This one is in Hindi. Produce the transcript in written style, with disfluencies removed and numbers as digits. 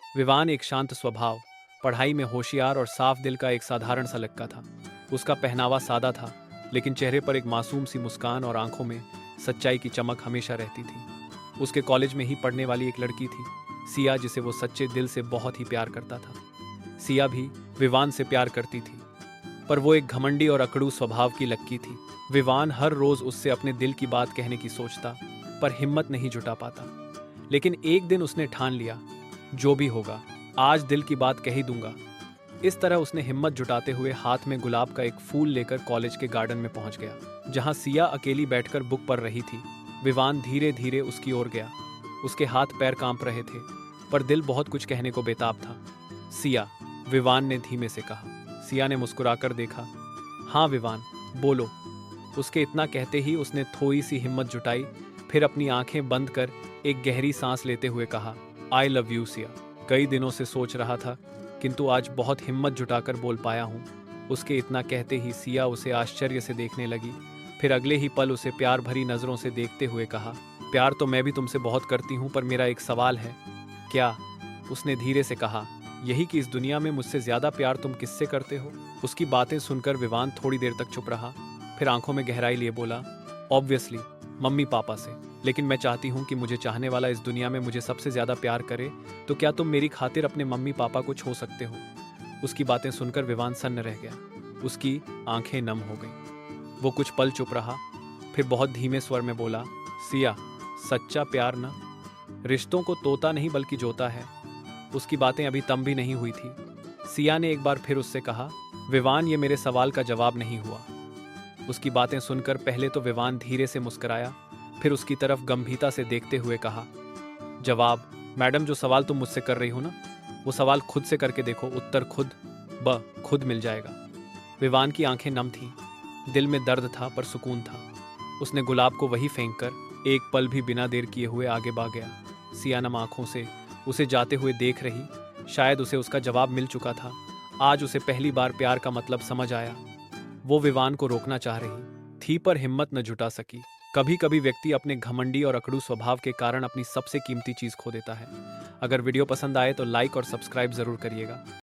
विवान एक शांत स्वभाव, पढ़ाई में होशियार और साफ दिल का एक साधारण सा लड़का था। उसका पहनावा सादा था, लेकिन चेहरे पर एक मासूम सी मुस्कान और आंखों में सच्चाई की चमक हमेशा रहती थी। उसके कॉलेज में ही पढ़ने वाली एक लड़की थी, सिया, जिसे वो सच्चे दिल से बहुत ही प्यार करता था। सिया भी विवान से प्यार करती थी, पर वो एक घमंडी और अकड़ू स्वभाव की लड़की थी। विवान हर रोज उससे अपने दिल की बात कहने की सोचता, पर हिम्मत नहीं जुटा पाता। लेकिन एक दिन उसने ठान लिया, जो भी होगा आज दिल की बात कह ही दूंगा। इस तरह उसने हिम्मत जुटाते हुए हाथ में गुलाब का एक फूल लेकर कॉलेज के गार्डन में पहुंच गया, जहां सिया अकेली बैठकर बुक पढ़ रही थी। विवान धीरे धीरे उसकी ओर गया। उसके हाथ पैर कांप रहे थे, पर दिल बहुत कुछ कहने को बेताब था। सिया, विवान ने धीमे से कहा। सिया ने मुस्कुराकर देखा। हाँ विवान, बोलो। उसके इतना कहते ही उसने थोड़ी सी हिम्मत जुटाई, फिर अपनी आंखें बंद कर एक गहरी सांस लेते हुए कहा, आई लव यू सिया। कई दिनों से सोच रहा था, किंतु आज बहुत हिम्मत जुटाकर बोल पाया हूँ। उसके इतना कहते ही सिया उसे आश्चर्य से देखने लगी, फिर अगले ही पल उसे प्यार भरी नजरों से देखते हुए कहा, प्यार तो मैं भी तुमसे बहुत करती हूँ, पर मेरा एक सवाल है। क्या? उसने धीरे से कहा, यही कि इस दुनिया में मुझसे ज्यादा प्यार तुम किससे करते हो? उसकी बातें सुनकर विवान थोड़ी देर तक चुप रहा, फिर आंखों में गहराई लिए बोला, ऑब्वियसली मम्मी पापा से। लेकिन मैं चाहती हूँ कि मुझे चाहने वाला इस दुनिया में मुझे सबसे ज्यादा प्यार करे, तो क्या तुम मेरी खातिर अपने मम्मी पापा को छोड़ सकते हो? उसकी बातें सुनकर विवान सन्न रह गया। उसकी आंखें नम हो गईं। वो कुछ पल चुप रहा, फिर बहुत धीमे स्वर में बोला, सिया, सच्चा प्यार ना रिश्तों को तोता नहीं बल्कि जोता है। उसकी बातें अभी तम भी नहीं हुई थी। सिया ने एक बार फिर उससे कहा, विवान, ये मेरे सवाल का जवाब नहीं हुआ। उसकी बातें सुनकर पहले तो विवान धीरे से मुस्कुराया, फिर उसकी तरफ गंभीरता से देखते हुए कहा, जवाब? मैडम, जो सवाल तुम मुझसे कर रही हो ना, वो सवाल खुद से करके देखो, उत्तर खुद मिल जाएगा। विवान की आंखें नम थीं, दिल में दर्द था पर सुकून था। उसने गुलाब को वही फेंक कर एक पल भी बिना देर किए हुए आगे भाग गया। सिया नम आंखों से उसे जाते हुए देख रही। शायद उसे उसका जवाब मिल चुका था। आज उसे पहली बार प्यार का मतलब समझ आया। वो विवान को रोकना चाह रही थी, पर हिम्मत न जुटा सकी। कभी कभी व्यक्ति अपने घमंडी और अकड़ू स्वभाव के कारण अपनी सबसे कीमती चीज खो देता है। अगर वीडियो पसंद आए तो लाइक और सब्सक्राइब जरूर करिएगा।